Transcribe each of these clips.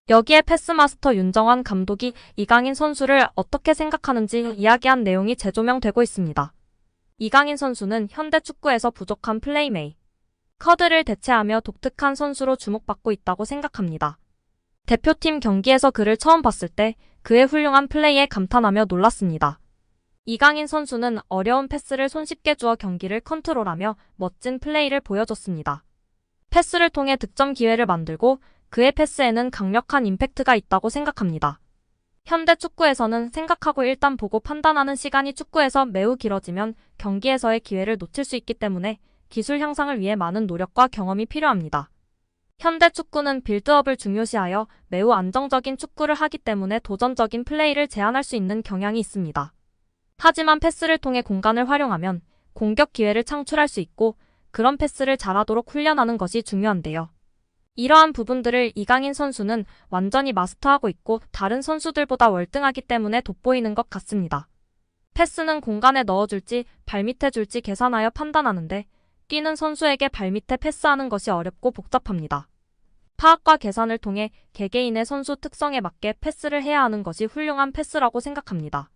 여기에 패스마스터 윤정환 감독이 이강인 선수를 어떻게 생각하는지 이야기한 내용이 재조명되고 있습니다. 이강인 선수는 현대 축구에서 부족한 플레이메이커들을 대체하며 독특한 선수로 주목받고 있다고 생각합니다. 대표팀 경기에서 그를 처음 봤을 때 그의 훌륭한 플레이에 감탄하며 놀랐습니다. 이강인 선수는 어려운 패스를 손쉽게 주어 경기를 컨트롤하며 멋진 플레이를 보여줬습니다. 패스를 통해 득점 기회를 만들고 그의 패스에는 강력한 임팩트가 있다고 생각합니다. 현대 축구에서는 생각하고 일단 보고 판단하는 시간이 축구에서 매우 길어지면 경기에서의 기회를 놓칠 수 있기 때문에 기술 향상을 위해 많은 노력과 경험이 필요합니다. 현대 축구는 빌드업을 중요시하여 매우 안정적인 축구를 하기 때문에 도전적인 플레이를 제한할 수 있는 경향이 있습니다. 하지만 패스를 통해 공간을 활용하면 공격 기회를 창출할 수 있고 그런 패스를 잘하도록 훈련하는 것이 중요한데요. 이러한 부분들을 이강인 선수는 완전히 마스터하고 있고 다른 선수들보다 월등하기 때문에 돋보이는 것 같습니다. 패스는 공간에 넣어줄지 발밑에 줄지 계산하여 판단하는데 뛰는 선수에게 발밑에 패스하는 것이 어렵고 복잡합니다. 파악과 계산을 통해 개개인의 선수 특성에 맞게 패스를 해야 하는 것이 훌륭한 패스라고 생각합니다.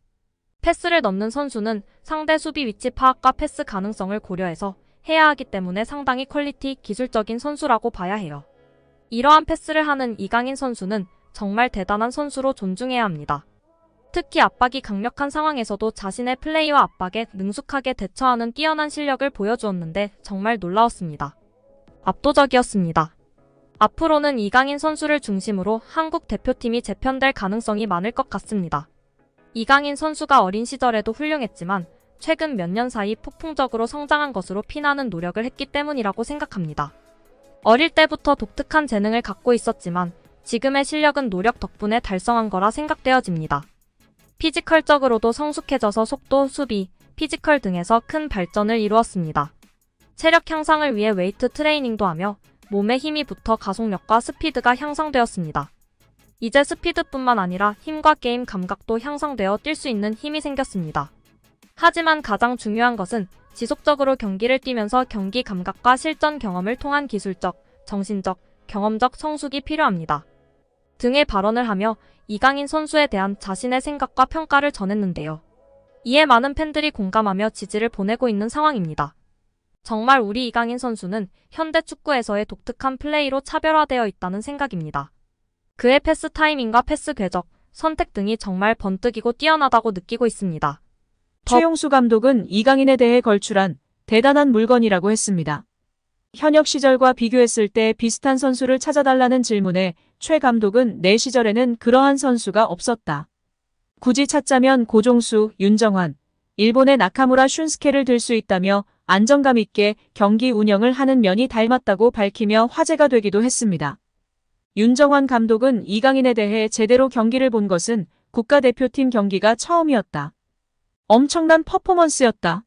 패스를 넣는 선수는 상대 수비 위치 파악과 패스 가능성을 고려해서 해야 하기 때문에 상당히 퀄리티 기술적인 선수라고 봐야 해요. 이러한 패스를 하는 이강인 선수는 정말 대단한 선수로 존중해야 합니다. 특히 압박이 강력한 상황에서도 자신의 플레이와 압박에 능숙하게 대처하는 뛰어난 실력을 보여주었는데 정말 놀라웠습니다. 압도적이었습니다. 앞으로는 이강인 선수를 중심으로 한국 대표팀이 재편될 가능성이 많을 것 같습니다. 이강인 선수가 어린 시절에도 훌륭했지만 최근 몇 년 사이 폭풍적으로 성장한 것으로 피나는 노력을 했기 때문이라고 생각합니다. 어릴 때부터 독특한 재능을 갖고 있었지만 지금의 실력은 노력 덕분에 달성한 거라 생각되어집니다. 피지컬적으로도 성숙해져서 속도, 수비, 피지컬 등에서 큰 발전을 이루었습니다. 체력 향상을 위해 웨이트 트레이닝도 하며 몸에 힘이 붙어 가속력과 스피드가 향상되었습니다. 이제 스피드뿐만 아니라 힘과 게임 감각도 향상되어 뛸 수 있는 힘이 생겼습니다. 하지만 가장 중요한 것은 지속적으로 경기를 뛰면서 경기 감각과 실전 경험을 통한 기술적, 정신적, 경험적 성숙이 필요합니다. 등의 발언을 하며 이강인 선수에 대한 자신의 생각과 평가를 전했는데요. 이에 많은 팬들이 공감하며 지지를 보내고 있는 상황입니다. 정말 우리 이강인 선수는 현대 축구에서의 독특한 플레이로 차별화되어 있다는 생각입니다. 그의 패스 타이밍과 패스 궤적, 선택 등이 정말 번뜩이고 뛰어나다고 느끼고 있습니다. 최용수 감독은 이강인에 대해 걸출한 대단한 물건이라고 했습니다. 현역 시절과 비교했을 때 비슷한 선수를 찾아달라는 질문에 최 감독은 내 시절에는 그러한 선수가 없었다. 굳이 찾자면 고종수, 윤정환, 일본의 나카무라 슌스케를 들 수 있다며 안정감 있게 경기 운영을 하는 면이 닮았다고 밝히며 화제가 되기도 했습니다. 윤정환 감독은 이강인에 대해 제대로 경기를 본 것은 국가대표팀 경기가 처음이었다. 엄청난 퍼포먼스였다.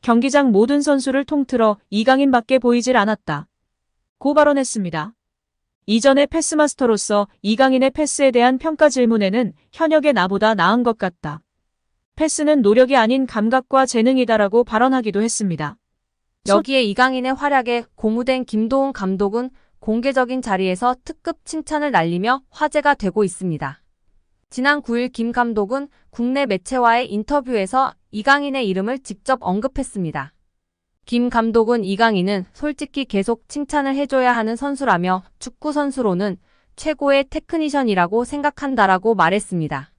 경기장 모든 선수를 통틀어 이강인밖에 보이질 않았다. 고 발언했습니다. 이전의 패스마스터로서 이강인의 패스에 대한 평가 질문에는 현역의 나보다 나은 것 같다. 패스는 노력이 아닌 감각과 재능이다라고 발언하기도 했습니다. 여기에 이강인의 활약에 고무된 김도훈 감독은 공개적인 자리에서 특급 칭찬을 날리며 화제가 되고 있습니다. 지난 9일 김 감독은 국내 매체와의 인터뷰에서 이강인의 이름을 직접 언급했습니다. 김 감독은 이강인은 솔직히 계속 칭찬을 해줘야 하는 선수라며 축구 선수로는 최고의 테크니션이라고 생각한다라고 말했습니다.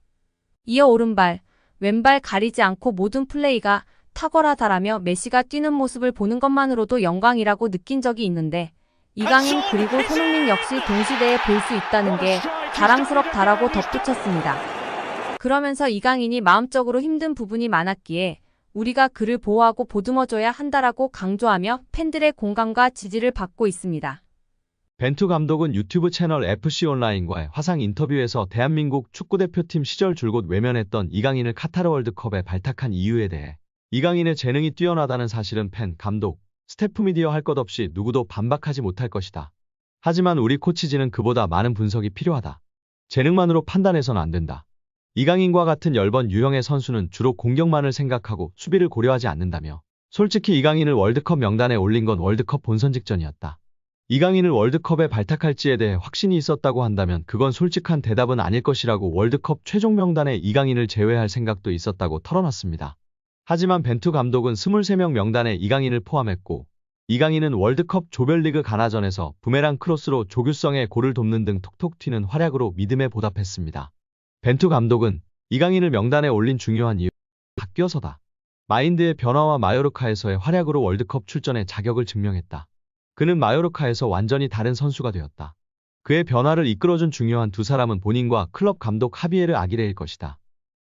이어 오른발, 왼발 가리지 않고 모든 플레이가 탁월하다라며 메시가 뛰는 모습을 보는 것만으로도 영광이라고 느낀 적이 있는데 이강인 그리고 손흥민 역시 동시대에 볼 수 있다는 게 자랑스럽다라고 덧붙였습니다. 그러면서 이강인이 마음적으로 힘든 부분이 많았기에 우리가 그를 보호하고 보듬어줘야 한다라고 강조하며 팬들의 공감과 지지를 받고 있습니다. 벤투 감독은 유튜브 채널 FC온라인과의 화상 인터뷰에서 대한민국 축구대표팀 시절 줄곧 외면했던 이강인을 카타르 월드컵에 발탁한 이유에 대해 이강인의 재능이 뛰어나다는 사실은 팬, 감독, 스태프 미디어 할 것 없이 누구도 반박하지 못할 것이다. 하지만 우리 코치진은 그보다 많은 분석이 필요하다. 재능만으로 판단해서는 안 된다. 이강인과 같은 열번 유형의 선수는 주로 공격만을 생각하고 수비를 고려하지 않는다며 솔직히 이강인을 월드컵 명단에 올린 건 월드컵 본선 직전이었다. 이강인을 월드컵에 발탁할지에 대해 확신이 있었다고 한다면 그건 솔직한 대답은 아닐 것이라고 월드컵 최종 명단에 이강인을 제외할 생각도 있었다고 털어놨습니다. 하지만 벤투 감독은 23명 명단에 이강인을 포함했고, 이강인은 월드컵 조별리그 가나전에서 부메랑 크로스로 조규성의 골을 돕는 등 톡톡 튀는 활약으로 믿음에 보답했습니다. 벤투 감독은 이강인을 명단에 올린 중요한 이유, 바뀌어서다. 마인드의 변화와 마요르카에서의 활약으로 월드컵 출전의 자격을 증명했다. 그는 마요르카에서 완전히 다른 선수가 되었다. 그의 변화를 이끌어준 중요한 두 사람은 본인과 클럽 감독 하비에르 아기레일 것이다.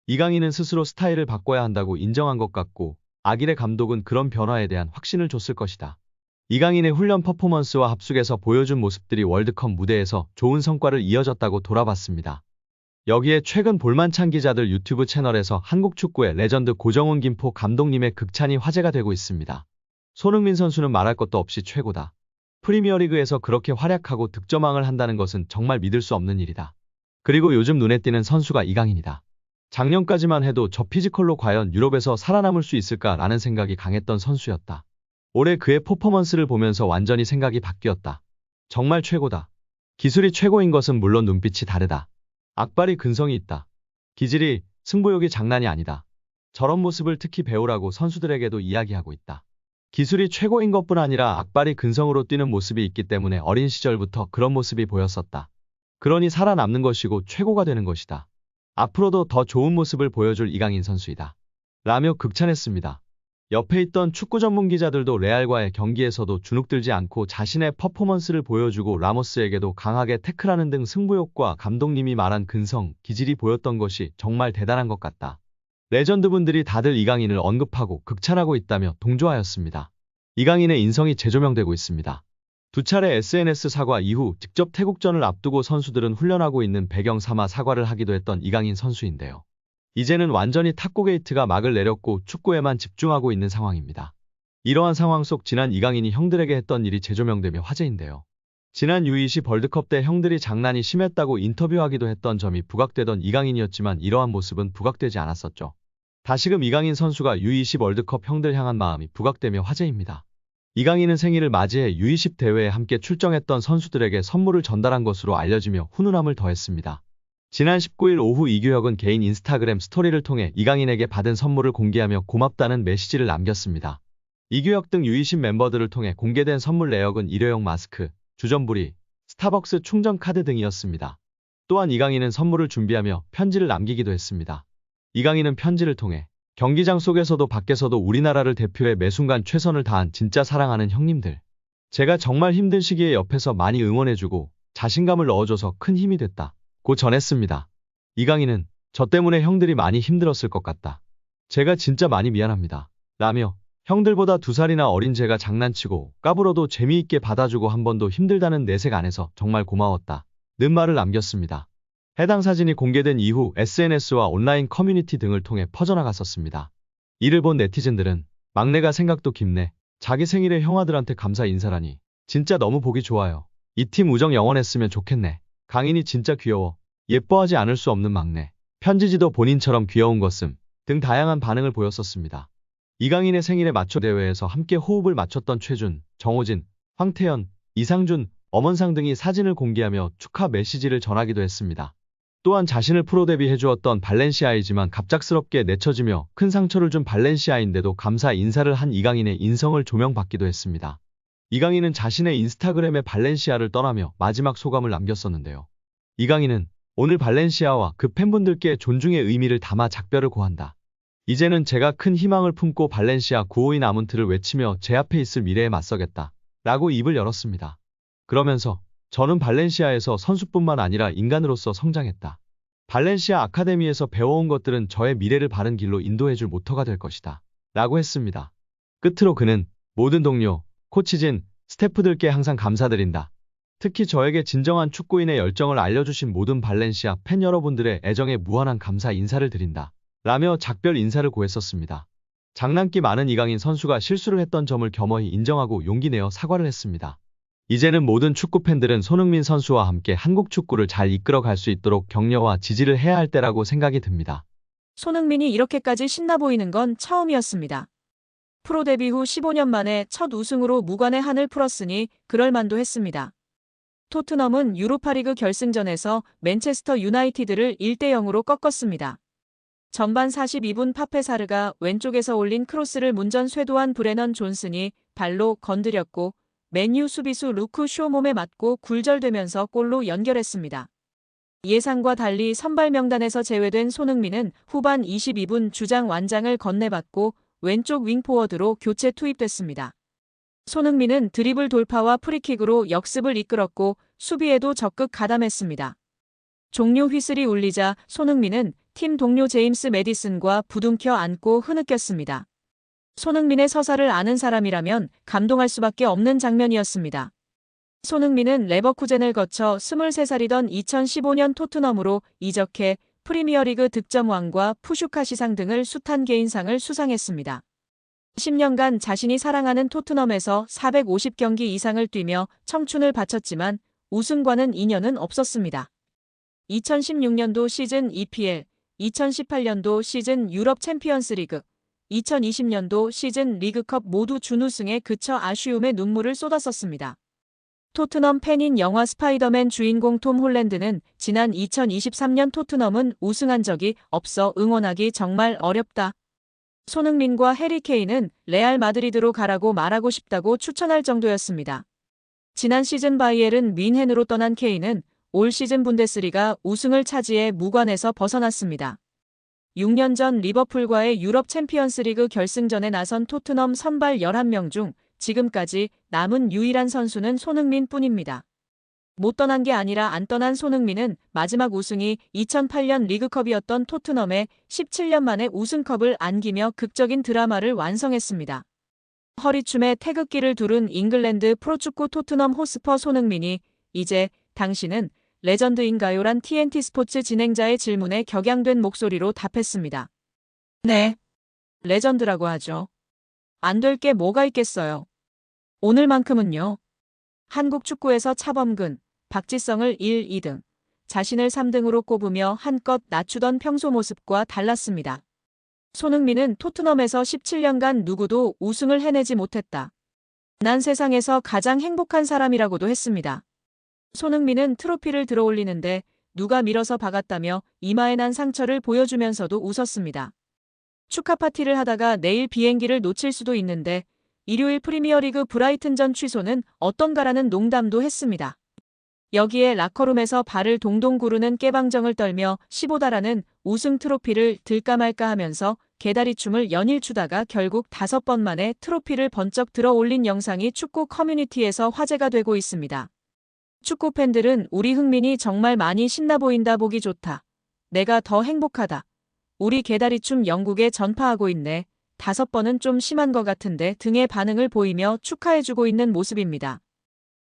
이강인은 스스로 스타일을 바꿔야 한다고 인정한 것 같고, 아기레 감독은 그런 변화에 대한 확신을 줬을 것이다. 이강인의 훈련 퍼포먼스와 합숙에서 보여준 모습들이 월드컵 무대에서 좋은 성과를 이어졌다고 돌아봤습니다. 여기에 최근 볼만찬 기자들 유튜브 채널에서 한국 축구의 레전드 고정훈 김포 감독님의 극찬이 화제가 되고 있습니다. 손흥민 선수는 말할 것도 없이 최고다. 프리미어리그에서 그렇게 활약하고 득점왕을 한다는 것은 정말 믿을 수 없는 일이다. 그리고 요즘 눈에 띄는 선수가 이강인이다. 작년까지만 해도 저 피지컬로 과연 유럽에서 살아남을 수 있을까라는 생각이 강했던 선수였다. 올해 그의 퍼포먼스를 보면서 완전히 생각이 바뀌었다. 정말 최고다. 기술이 최고인 것은 물론 눈빛이 다르다. 악발이 근성이 있다. 기질이, 승부욕이 장난이 아니다. 저런 모습을 특히 배우라고 선수들에게도 이야기하고 있다. 기술이 최고인 것뿐 아니라 악발이 근성으로 뛰는 모습이 있기 때문에 어린 시절부터 그런 모습이 보였었다. 그러니 살아남는 것이고 최고가 되는 것이다. 앞으로도 더 좋은 모습을 보여줄 이강인 선수이다. 라며 극찬했습니다. 옆에 있던 축구 전문 기자들도 레알과의 경기에서도 주눅들지 않고 자신의 퍼포먼스를 보여주고 라모스에게도 강하게 태클하는 등 승부욕과 감독님이 말한 근성, 기질이 보였던 것이 정말 대단한 것 같다. 레전드분들이 다들 이강인을 언급하고 극찬하고 있다며 동조하였습니다. 이강인의 인성이 재조명되고 있습니다. 두 차례 SNS 사과 이후 직접 태국전을 앞두고 선수들은 훈련하고 있는 배경 삼아 사과를 하기도 했던 이강인 선수인데요. 이제는 완전히 탁구 게이트가 막을 내렸고 축구에만 집중하고 있는 상황입니다. 이러한 상황 속 지난 이강인이 형들에게 했던 일이 재조명되며 화제인데요. 지난 U20 월드컵 때 형들이 장난이 심했다고 인터뷰하기도 했던 점이 부각되던 이강인이었지만 이러한 모습은 부각되지 않았었죠. 다시금 이강인 선수가 U20 월드컵 형들 향한 마음이 부각되며 화제입니다. 이강인은 생일을 맞이해 U20 대회에 함께 출정했던 선수들에게 선물을 전달한 것으로 알려지며 훈훈함을 더했습니다. 지난 19일 오후 이규혁은 개인 인스타그램 스토리를 통해 이강인에게 받은 선물을 공개하며 고맙다는 메시지를 남겼습니다. 이규혁 등 U20 멤버들을 통해 공개된 선물 내역은 일회용 마스크, 주전부리, 스타벅스 충전 카드 등이었습니다. 또한 이강인은 선물을 준비하며 편지를 남기기도 했습니다. 이강인은 편지를 통해 경기장 속에서도 밖에서도 우리나라를 대표해 매순간 최선을 다한 진짜 사랑하는 형님들. 제가 정말 힘든 시기에 옆에서 많이 응원해주고 자신감을 넣어줘서 큰 힘이 됐다. 고 전했습니다. 이강인은 저 때문에 형들이 많이 힘들었을 것 같다. 제가 진짜 많이 미안합니다. 라며 형들보다 2살이나 어린 제가 장난치고 까불어도 재미있게 받아주고 한 번도 힘들다는 내색 안에서 정말 고마웠다. 는 말을 남겼습니다. 해당 사진이 공개된 이후 SNS와 온라인 커뮤니티 등을 통해 퍼져나갔었습니다. 이를 본 네티즌들은 막내가 생각도 깊네. 자기 생일에 형아들한테 감사 인사라니. 진짜 너무 보기 좋아요. 이 팀 우정 영원했으면 좋겠네. 강인이 진짜 귀여워. 예뻐하지 않을 수 없는 막내. 편지지도 본인처럼 귀여운 것음. 등 다양한 반응을 보였었습니다. 이강인의 생일에 맞춰 대회에서 함께 호흡을 맞췄던 최준, 정호진, 황태현, 이상준, 엄원상 등이 사진을 공개하며 축하 메시지를 전하기도 했습니다. 또한 자신을 프로 데뷔해주었던 발렌시아이지만 갑작스럽게 내쳐지며 큰 상처를 준 발렌시아인데도 감사 인사를 한 이강인의 인성을 조명받기도 했습니다. 이강인은 자신의 인스타그램에 발렌시아를 떠나며 마지막 소감을 남겼었는데요. 이강인은 오늘 발렌시아와 그 팬분들께 존중의 의미를 담아 작별을 고한다. 이제는 제가 큰 희망을 품고 발렌시아 952 아문트를 외치며 제 앞에 있을 미래에 맞서겠다. 라고 입을 열었습니다. 그러면서 저는 발렌시아에서 선수뿐만 아니라 인간으로서 성장했다. 발렌시아 아카데미에서 배워온 것들은 저의 미래를 바른 길로 인도해줄 모터가 될 것이다. 라고 했습니다. 끝으로 그는 모든 동료, 코치진, 스태프들께 항상 감사드린다. 특히 저에게 진정한 축구인의 열정을 알려주신 모든 발렌시아 팬 여러분들의 애정에 무한한 감사 인사를 드린다. 라며 작별 인사를 고했었습니다. 장난기 많은 이강인 선수가 실수를 했던 점을 겸허히 인정하고 용기 내어 사과를 했습니다. 이제는 모든 축구 팬들은 손흥민 선수와 함께 한국 축구를 잘 이끌어갈 수 있도록 격려와 지지를 해야 할 때라고 생각이 듭니다. 손흥민이 이렇게까지 신나 보이는 건 처음이었습니다. 프로 데뷔 후 15년 만에 첫 우승으로 무관의 한을 풀었으니 그럴만도 했습니다. 토트넘은 유로파리그 결승전에서 맨체스터 유나이티드를 1대0으로 꺾었습니다. 전반 42분 파페사르가 왼쪽에서 올린 크로스를 문전 쇄도한 브레넌 존슨이 발로 건드렸고 맨유 수비수 루크 쇼 몸에 맞고 굴절되면서 골로 연결했습니다. 예상과 달리 선발 명단에서 제외된 손흥민은 후반 22분 주장 완장을 건네받고 왼쪽 윙포워드로 교체 투입됐습니다. 손흥민은 드리블 돌파와 프리킥으로 역습을 이끌었고 수비에도 적극 가담했습니다. 종료 휘슬이 울리자 손흥민은 팀 동료 제임스 매디슨과 부둥켜 안고 흐느꼈습니다. 손흥민의 서사를 아는 사람이라면 감동할 수밖에 없는 장면이었습니다. 손흥민은 레버쿠젠을 거쳐 23살이던 2015년 토트넘으로 이적해 프리미어리그 득점왕과 푸슈카시상 등을 숱한 개인상을 수상했습니다. 10년간 자신이 사랑하는 토트넘에서 450경기 이상을 뛰며 청춘을 바쳤지만 우승과는 인연은 없었습니다. 2016년도 시즌 EPL, 2018년도 시즌 유럽 챔피언스리그, 2020년도 시즌 리그컵 모두 준우승에 그쳐 아쉬움의 눈물을 쏟았었습니다. 토트넘 팬인 영화 스파이더맨 주인공 톰 홀랜드는 지난 2023년 토트넘은 우승한 적이 없어 응원하기 정말 어렵다. 손흥민과 해리 케인은 레알 마드리드로 가라고 말하고 싶다고 추천할 정도였습니다. 지난 시즌 바이에른 뮌헨으로 떠난 케인은 올 시즌 분데스리가 우승을 차지해 무관에서 벗어났습니다. 6년 전 리버풀과의 유럽 챔피언스리그 결승전에 나선 토트넘 선발 11명 중 지금까지 남은 유일한 선수는 손흥민 뿐입니다. 못 떠난 게 아니라 안 떠난 손흥민은 마지막 우승이 2008년 리그컵이었던 토트넘에 17년 만에 우승컵을 안기며 극적인 드라마를 완성했습니다. 허리춤에 태극기를 두른 잉글랜드 프로축구 토트넘 호스퍼 손흥민이 이제 당신은 레전드인가요란 TNT 스포츠 진행자의 질문에 격양된 목소리로 답했습니다. 네. 레전드라고 하죠. 안 될 게 뭐가 있겠어요. 오늘만큼은요. 한국 축구에서 차범근, 박지성을 1, 2등, 자신을 3등으로 꼽으며 한껏 낮추던 평소 모습과 달랐습니다. 손흥민은 토트넘에서 17년간 누구도 우승을 해내지 못했다. 난 세상에서 가장 행복한 사람이라고도 했습니다. 손흥민은 트로피를 들어올리는데 누가 밀어서 박았다며 이마에 난 상처를 보여주면서도 웃었습니다. 축하 파티를 하다가 내일 비행기를 놓칠 수도 있는데 일요일 프리미어리그 브라이튼전 취소는 어떤가라는 농담도 했습니다. 여기에 라커룸에서 발을 동동 구르는 깨방정을 떨며 15달하는 우승 트로피를 들까 말까 하면서 개다리춤을 연일 추다가 결국 5번 만에 트로피를 번쩍 들어 올린 영상이 축구 커뮤니티에서 화제가 되고 있습니다. 축구 팬들은 우리 흥민이 정말 많이 신나 보인다 보기 좋다. 내가 더 행복하다. 우리 개다리춤 영국에 전파하고 있네. 5번은 좀 심한 것 같은데 등의 반응을 보이며 축하해주고 있는 모습입니다.